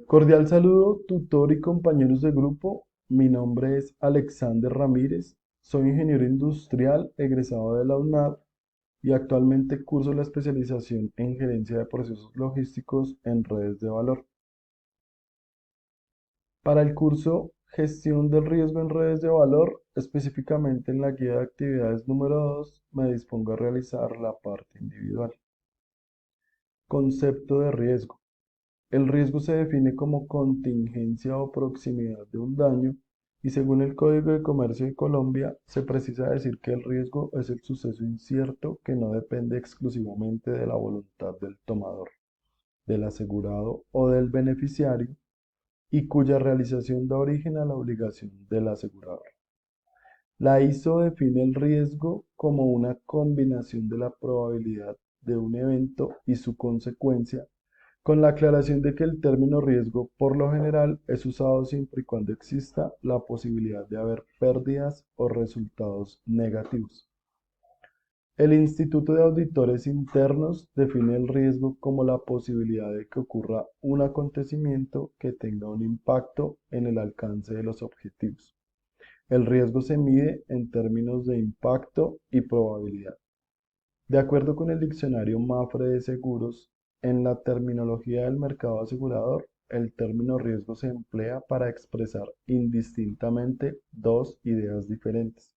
Cordial saludo, tutor y compañeros de grupo. Mi nombre es Alexander Ramírez. Soy ingeniero industrial egresado de la UNAV y actualmente curso la especialización en gerencia de procesos logísticos en redes de valor. Para el curso Gestión del riesgo en redes de valor, específicamente en la guía de actividades número 2, me dispongo a realizar la parte individual. Concepto de riesgo. El riesgo se define como contingencia o proximidad de un daño y según el Código de Comercio de Colombia se precisa decir que el riesgo es el suceso incierto que no depende exclusivamente de la voluntad del tomador, del asegurado o del beneficiario y cuya realización da origen a la obligación del asegurador. La ISO define el riesgo como una combinación de la probabilidad de un evento y su consecuencia, con la aclaración de que el término riesgo por lo general es usado siempre y cuando exista la posibilidad de haber pérdidas o resultados negativos. El Instituto de Auditores Internos define el riesgo como la posibilidad de que ocurra un acontecimiento que tenga un impacto en el alcance de los objetivos. El riesgo se mide en términos de impacto y probabilidad. De acuerdo con el diccionario Mafre de Seguros, en la terminología del mercado asegurador, el término riesgo se emplea para expresar indistintamente dos ideas diferentes.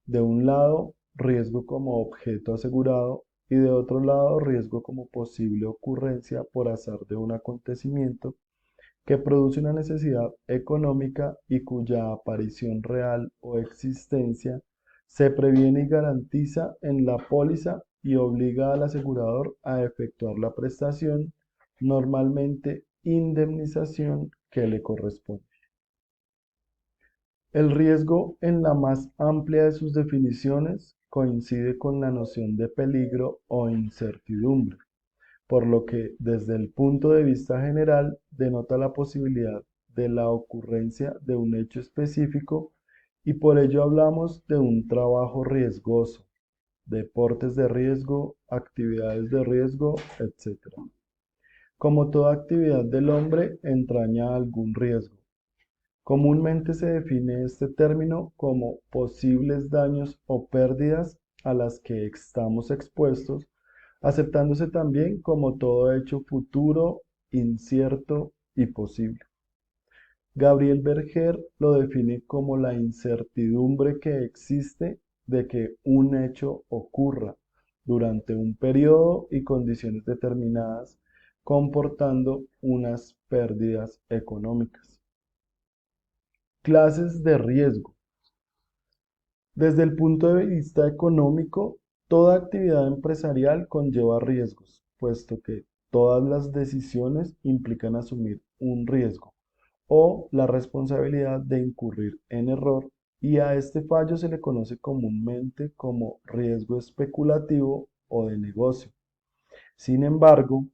De un lado, riesgo como objeto asegurado y de otro lado, riesgo como posible ocurrencia por azar de un acontecimiento que produce una necesidad económica y cuya aparición real o existencia se previene y garantiza en la póliza y obliga al asegurador a efectuar la prestación, normalmente indemnización que le corresponde. El riesgo, en la más amplia de sus definiciones, coincide con la noción de peligro o incertidumbre, por lo que desde el punto de vista general denota la posibilidad de la ocurrencia de un hecho específico y por ello hablamos de un trabajo riesgoso, deportes de riesgo, actividades de riesgo, etc. Como toda actividad del hombre entraña algún riesgo. Comúnmente se define este término como posibles daños o pérdidas a las que estamos expuestos, aceptándose también como todo hecho futuro, incierto y posible. Gabriel Berger lo define como la incertidumbre que existe de que un hecho ocurra durante un periodo y condiciones determinadas, comportando unas pérdidas económicas. Clases de riesgo. Desde el punto de vista económico, toda actividad empresarial conlleva riesgos, puesto que todas las decisiones implican asumir un riesgo o la responsabilidad de incurrir en error, y a este fallo se le conoce comúnmente como riesgo especulativo o de negocio. Sin embargo,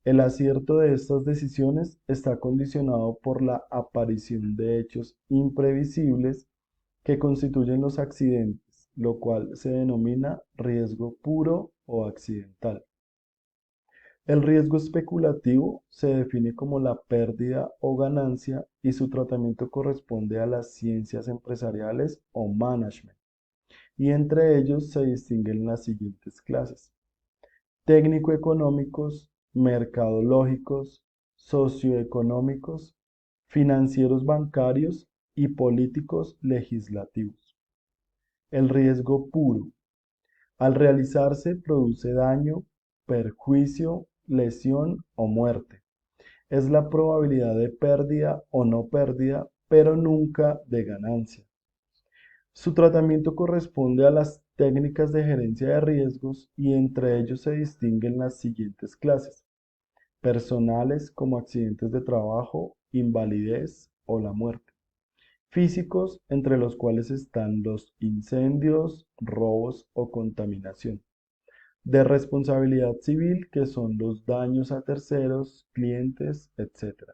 el acierto de estas decisiones está condicionado por la aparición de hechos imprevisibles que constituyen los accidentes, lo cual se denomina riesgo puro o accidental. El riesgo especulativo se define como la pérdida o ganancia y su tratamiento corresponde a las ciencias empresariales o management, y entre ellos se distinguen las siguientes clases: técnico-económicos, mercadológicos, socioeconómicos, financieros bancarios y políticos legislativos. El riesgo puro. Al realizarse produce daño, perjuicio, lesión o muerte. Es la probabilidad de pérdida o no pérdida, pero nunca de ganancia. Su tratamiento corresponde a las técnicas de gerencia de riesgos y entre ellos se distinguen las siguientes clases: personales como accidentes de trabajo, invalidez o la muerte; físicos, entre los cuales están los incendios, robos o contaminación; de responsabilidad civil, que son los daños a terceros, clientes, etc.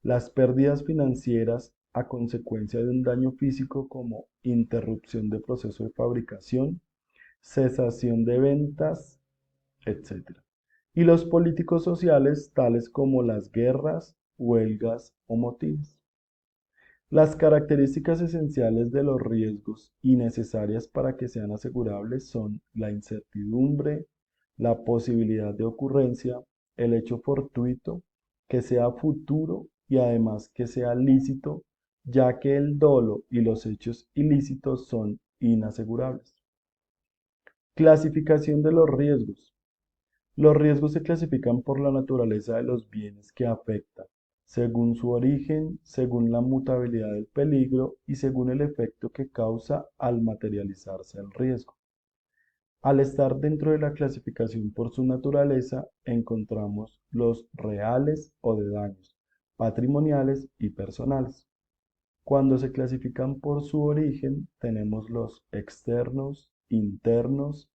Las pérdidas financieras a consecuencia de un daño físico como interrupción de proceso de fabricación, cesación de ventas, etc. y los políticos sociales tales como las guerras, huelgas o motines. Las características esenciales de los riesgos y necesarias para que sean asegurables son la incertidumbre, la posibilidad de ocurrencia, el hecho fortuito, que sea futuro y además que sea lícito, ya que el dolo y los hechos ilícitos son inasegurables. Clasificación de los riesgos. Los riesgos se clasifican por la naturaleza de los bienes que afectan, según su origen, según la mutabilidad del peligro y según el efecto que causa al materializarse el riesgo. Al estar dentro de la clasificación por su naturaleza, encontramos los reales o de daños, patrimoniales y personales. Cuando se clasifican por su origen, tenemos los externos, internos,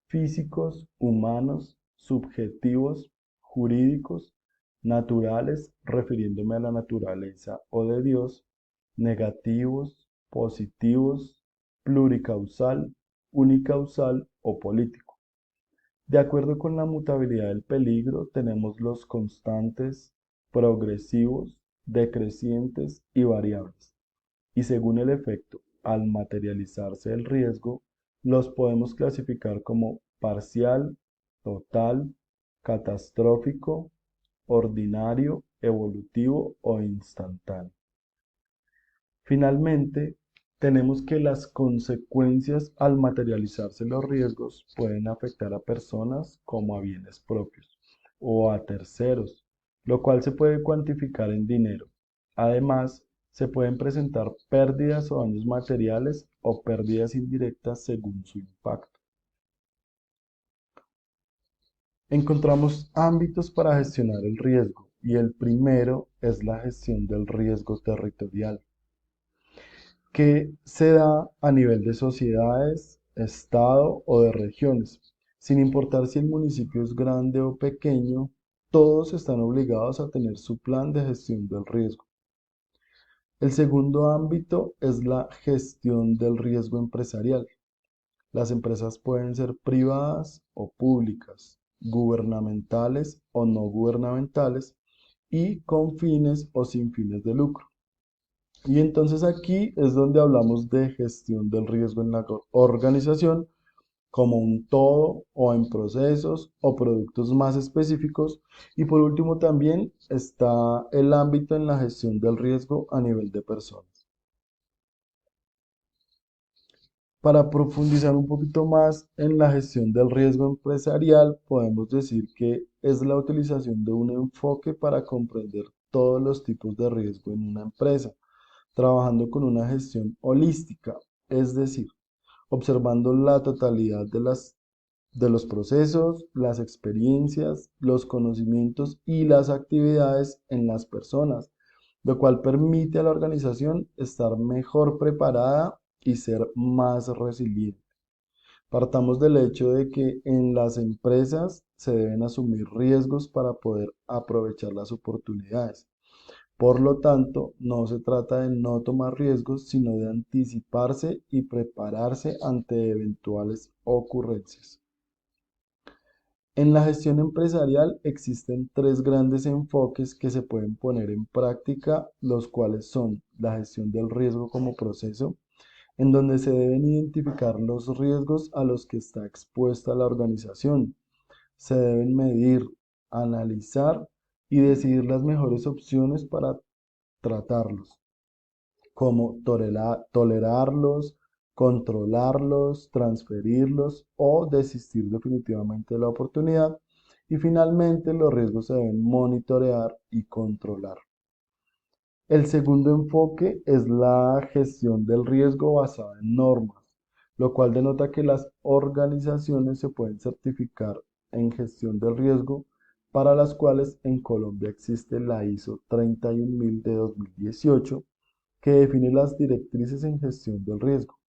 físicos, humanos, subjetivos, jurídicos, naturales, refiriéndome a la naturaleza o de Dios, negativos, positivos, pluricausal, unicausal o político. De acuerdo con la mutabilidad del peligro, tenemos los constantes, progresivos, decrecientes y variables. Y según el efecto, al materializarse el riesgo, los podemos clasificar como parcial, total, catastrófico, ordinario, evolutivo o instantáneo. Finalmente, tenemos que las consecuencias al materializarse los riesgos pueden afectar a personas como a bienes propios o a terceros, lo cual se puede cuantificar en dinero. Además, se pueden presentar pérdidas o daños materiales o pérdidas indirectas según su impacto. Encontramos ámbitos para gestionar el riesgo y el primero es la gestión del riesgo territorial, que se da a nivel de sociedades, estado o de regiones. Sin importar si el municipio es grande o pequeño, todos están obligados a tener su plan de gestión del riesgo. El segundo ámbito es la gestión del riesgo empresarial. Las empresas pueden ser privadas o públicas, gubernamentales o no gubernamentales y con fines o sin fines de lucro. Y entonces aquí es donde hablamos de gestión del riesgo en la organización como un todo o en procesos o productos más específicos. Y por último también está el ámbito en la gestión del riesgo a nivel de personas. Para profundizar un poquito más en la gestión del riesgo empresarial, podemos decir que es la utilización de un enfoque para comprender todos los tipos de riesgo en una empresa, trabajando con una gestión holística, es decir, observando la totalidad de los procesos, las experiencias, los conocimientos y las actividades en las personas, lo cual permite a la organización estar mejor preparada y ser más resiliente. Partamos del hecho de que en las empresas se deben asumir riesgos para poder aprovechar las oportunidades. Por lo tanto, no se trata de no tomar riesgos, sino de anticiparse y prepararse ante eventuales ocurrencias. En la gestión empresarial existen tres grandes enfoques que se pueden poner en práctica, los cuales son la gestión del riesgo como proceso, en donde se deben identificar los riesgos a los que está expuesta la organización. Se deben medir, analizar y decidir las mejores opciones para tratarlos, como tolerarlos, controlarlos, transferirlos o desistir definitivamente de la oportunidad. Y finalmente, los riesgos se deben monitorear y controlar. El segundo enfoque es la gestión del riesgo basada en normas, lo cual denota que las organizaciones se pueden certificar en gestión del riesgo, para las cuales en Colombia existe la ISO 31000 de 2018, que define las directrices en gestión del riesgo.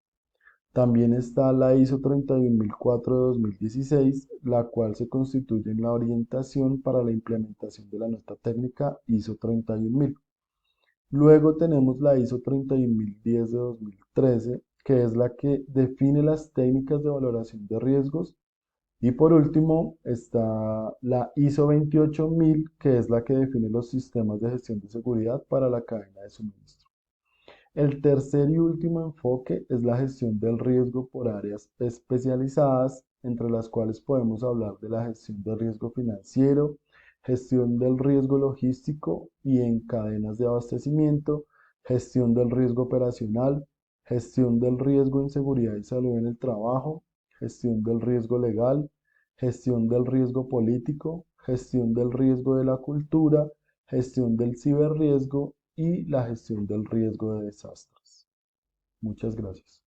También está la ISO 31004 de 2016, la cual se constituye en la orientación para la implementación de la nota técnica ISO 31000. Luego tenemos la ISO 31010 de 2013, que es la que define las técnicas de valoración de riesgos Y por último está la ISO 28000, que es la que define los sistemas de gestión de seguridad para la cadena de suministro. El tercer y último enfoque es la gestión del riesgo por áreas especializadas, entre las cuales podemos hablar de la gestión del riesgo financiero, gestión del riesgo logístico y en cadenas de abastecimiento, gestión del riesgo operacional, gestión del riesgo en seguridad y salud en el trabajo, gestión del riesgo legal, gestión del riesgo político, gestión del riesgo de la cultura, gestión del ciberriesgo y la gestión del riesgo de desastres. Muchas gracias.